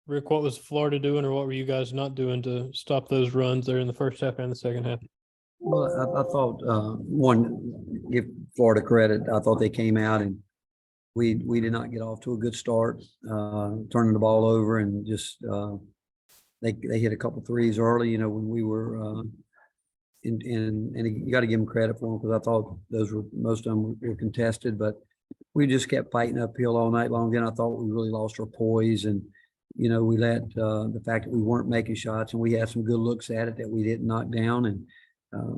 Rick, what was Florida doing, or what were you guys not doing to stop those runs there in the first half and the second half? Well, I thought give Florida credit. I thought they came out and we did not get off to a good start, turning the ball over and just they hit a couple threes early. You know, when we were and you got to give them credit for them because I thought those were most of them were contested, but we just kept fighting uphill all night long. Then I thought we really lost our poise and. You know, we let the fact that we weren't making shots and we had some good looks at it that we didn't knock down. And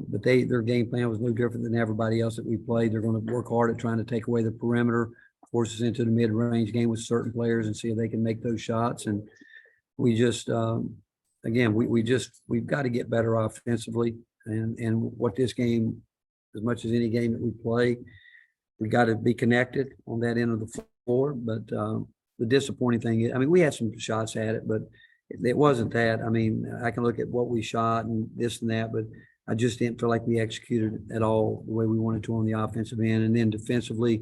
but their game plan was no different than everybody else that we played. They're going to work hard at trying to take away the perimeter, force us into the mid-range game with certain players and see if they can make those shots. And we just again, we've got to get better offensively. And what this game, as much as any game that we play, we got to be connected on that end of the floor. But the disappointing thing is, I mean, we had some shots at it, but it wasn't that. I mean, I can look at what we shot and this and that, but I just didn't feel like we executed at all the way we wanted to on the offensive end. And then defensively,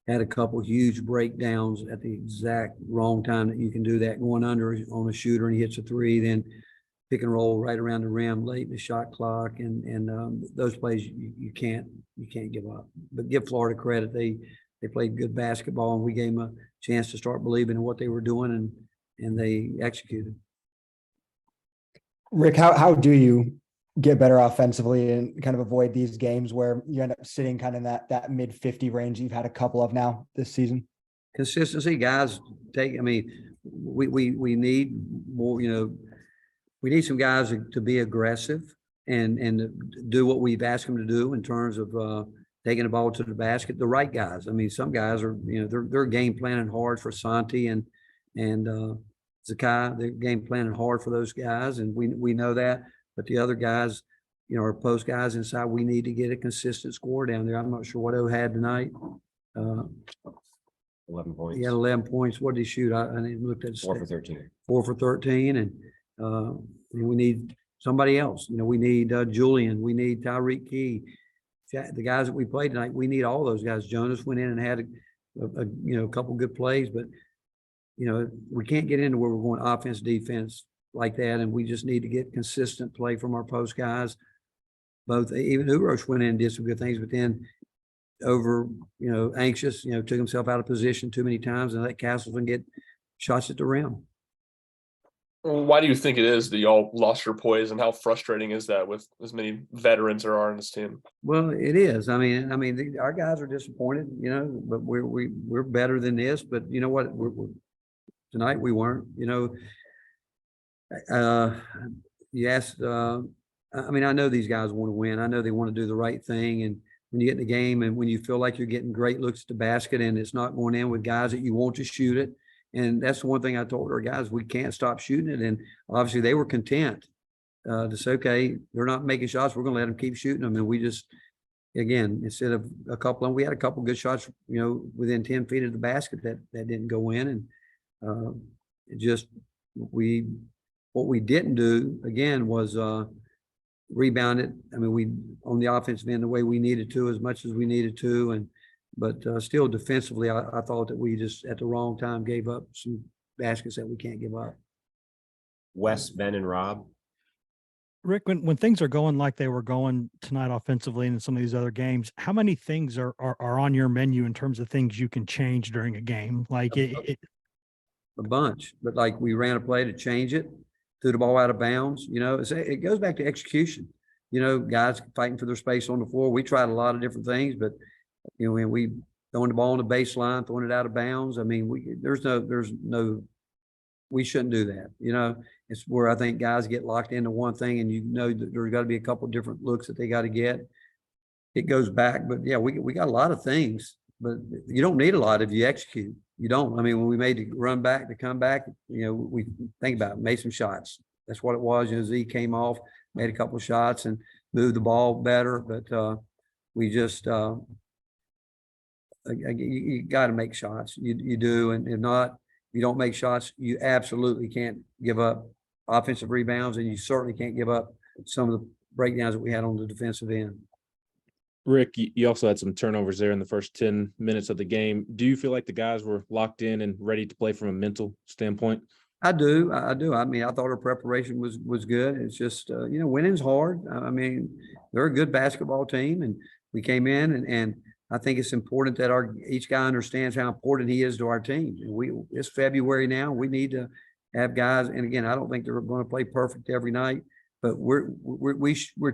had a couple huge breakdowns at the exact wrong time that you can do that, going under on a shooter and he hits a three, then pick and roll right around the rim late in the shot clock. And those plays you can't give up. But give Florida credit. They played good basketball and we gave them a chance to start believing in what they were doing and they executed. Rick, how do you get better offensively and kind of avoid these games where you end up sitting kind of in that mid 50 range you've had a couple of now this season? Consistency, guys. I mean, we need more. You know, we need some guys to be aggressive and do what we've asked them to do in terms of taking the ball to the basket. The right guys. I mean, some guys are, you know, they're game planning hard for Santi and Zakai. They're game planning hard for those guys, and we know that. But the other guys, you know, our post guys inside, we need to get a consistent score down there. I'm not sure what O had tonight. 11 points. He had 11 points. What did he shoot? I looked at 4 for 13. 4 for 13, and we need somebody else. You know, we need Julian. We need Tyreek Key. The guys that we played tonight, we need all those guys. Jonas went in and had a couple good plays, but you know, we can't get into where we're going offense, defense like that, and we just need to get consistent play from our post guys. Both, even Urosh went in and did some good things, but then anxious, took himself out of position too many times and let Castleton get shots at the rim. Why do you think it is that y'all lost your poise, and how frustrating is that with as many veterans there are in this team? Well, it is. I mean, our guys are disappointed, but we're better than this. But you know what? Tonight we weren't. You asked. I know these guys want to win. I know they want to do the right thing. And when you get in the game, and when you feel like you're getting great looks at the basket, and it's not going in with guys that you want to shoot it. And that's the one thing I told our guys, we can't stop shooting it. And obviously they were content to say, okay, they're not making shots. We're going to let them keep shooting them. And we just, again, instead of a couple of them, we had a couple of good shots, within 10 feet of the basket that didn't go in. And what we didn't do, again, was rebound it. We, on the offensive end, the way we needed to, as much as we needed to. But still defensively, I thought that we just at the wrong time gave up some baskets that we can't give up. Wes, Ben, and Rob. Rick, when things are going like they were going tonight offensively and in some of these other games, how many things are on your menu in terms of things you can change during a game? Like a bunch, but like we ran a play to change it, threw the ball out of bounds. It goes back to execution. Guys fighting for their space on the floor. We tried a lot of different things, but when we throwing the ball on the baseline, throwing it out of bounds. We shouldn't do that. It's where I think guys get locked into one thing, and that there's got to be a couple of different looks that they got to get. It goes back, but yeah, we got a lot of things, but you don't need a lot if you execute. You don't. When we made the run back, the comeback, we think about it, made some shots. That's what it was. Z came off, made a couple of shots, and moved the ball better, but we just. You got to make shots. You do, and if not, you don't make shots. You absolutely can't give up offensive rebounds, and you certainly can't give up some of the breakdowns that we had on the defensive end. Rick, you also had some turnovers there in the first 10 minutes of the game. Do you feel like the guys were locked in and ready to play from a mental standpoint? I do. I do. I mean, I thought our preparation was good. It's just, winning's hard. I mean, they're a good basketball team and we came in and I think it's important that each guy understands how important he is to our team. And it's February now. We need to have guys. And again, I don't think they're going to play perfect every night, but we're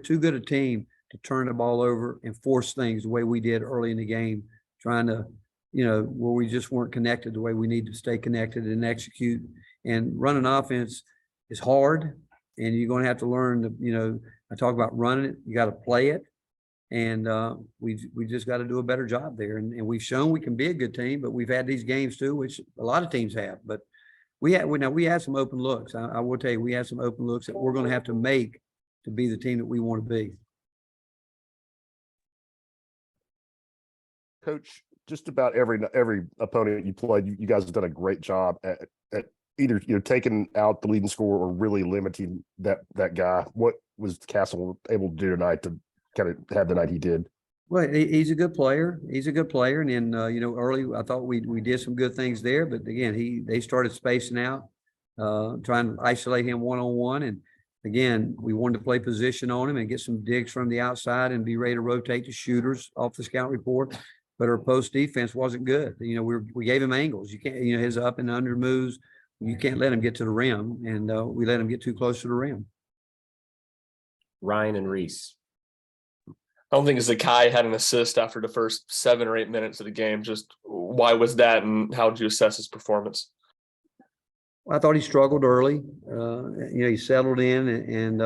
too good a team to turn the ball over and force things the way we did early in the game, trying to, where we just weren't connected the way we need to stay connected and execute. And running offense is hard, and you're going to have to learn to, I talk about running it, you got to play it. And we just got to do a better job there. And we've shown we can be a good team, but we've had these games too, which a lot of teams have. But we had some open looks. I will tell you, we had some open looks that we're going to have to make to be the team that we want to be. Coach, just about every opponent you played, you guys have done a great job at either taking out the leading scorer or really limiting that guy. What was Castle able to do tonight to kind of have the night he did? Well, he's a good player. He's a good player, and then early I thought we did some good things there, but again they started spacing out, trying to isolate him one-on-one, and again we wanted to play position on him and get some digs from the outside and be ready to rotate the shooters off the scout report. But our post defense wasn't good. We gave him angles. You can't, his up and under moves. You can't let him get to the rim, and we let him get too close to the rim. Ryan and Reese. I don't think Zakai had an assist after the first 7 or 8 minutes of the game. Just why was that, and how did you assess his performance? I thought he struggled early. He settled in, and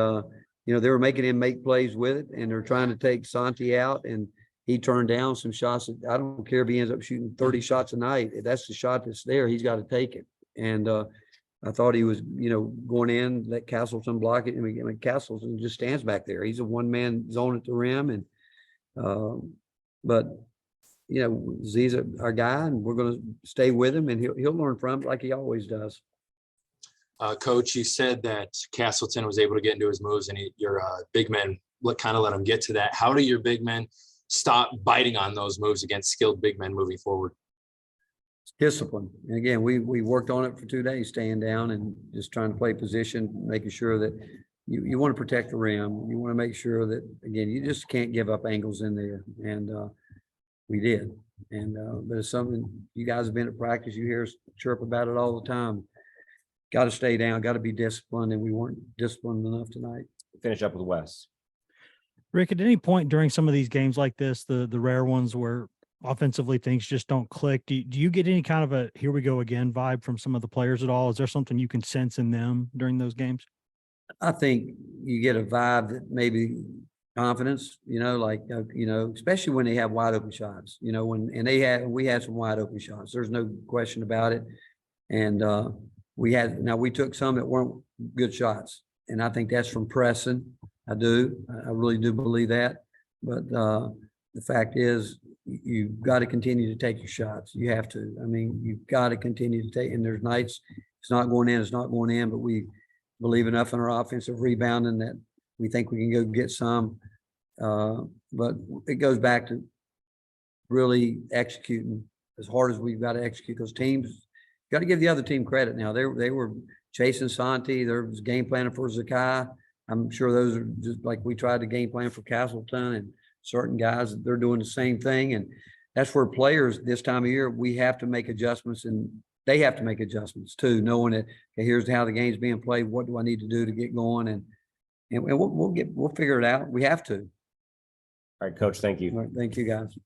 they were making him make plays with it, and they're trying to take Santi out, and he turned down some shots. I don't care if he ends up shooting 30 shots a night. If that's the shot that's there, he's got to take it. And I thought he was, going in, let Castleton block it. I mean, Castleton just stands back there. He's a one-man zone at the rim. And, but, Z's our guy, and we're going to stay with him, and he'll learn from it like he always does. Coach, you said that Castleton was able to get into his moves, and your big men kind of let him get to that. How do your big men stop biting on those moves against skilled big men moving forward? Discipline. And again, we worked on it for 2 days, staying down and just trying to play position, making sure that you want to protect the rim. You want to make sure that, again, you just can't give up angles in there. And we did. And but it's something you guys have been at practice. You hear us chirp about it all the time. Got to stay down, got to be disciplined, and we weren't disciplined enough tonight. Finish up with Wes. Rick, at any point during some of these games like this, the rare ones where offensively things just don't click, do you get any kind of a here we go again vibe from some of the players at all? Is there something you can sense in them during those games? I think you get a vibe that maybe confidence, especially when they have wide open shots, we had some wide open shots. There's no question about it. And we took some that weren't good shots. And I think that's from pressing. I really do believe that. But the fact is, you've got to continue to take your shots. You have to. I mean, you've got to continue to take. And there's nights it's not going in, but we believe enough in our offensive rebounding that we think we can go get some. But it goes back to really executing as hard as we've got to execute. Those teams, got to give the other team credit now. They were chasing Santi. There was game planning for Zakai. I'm sure those are just like we tried to game plan for Castleton and certain guys. They're doing the same thing. And that's where players this time of year, we have to make adjustments, and they have to make adjustments too, knowing that, okay, here's how the game's being played. What do I need to do to get going? And we'll figure it out. We have to. All right, Coach, thank you. All right, thank you, guys.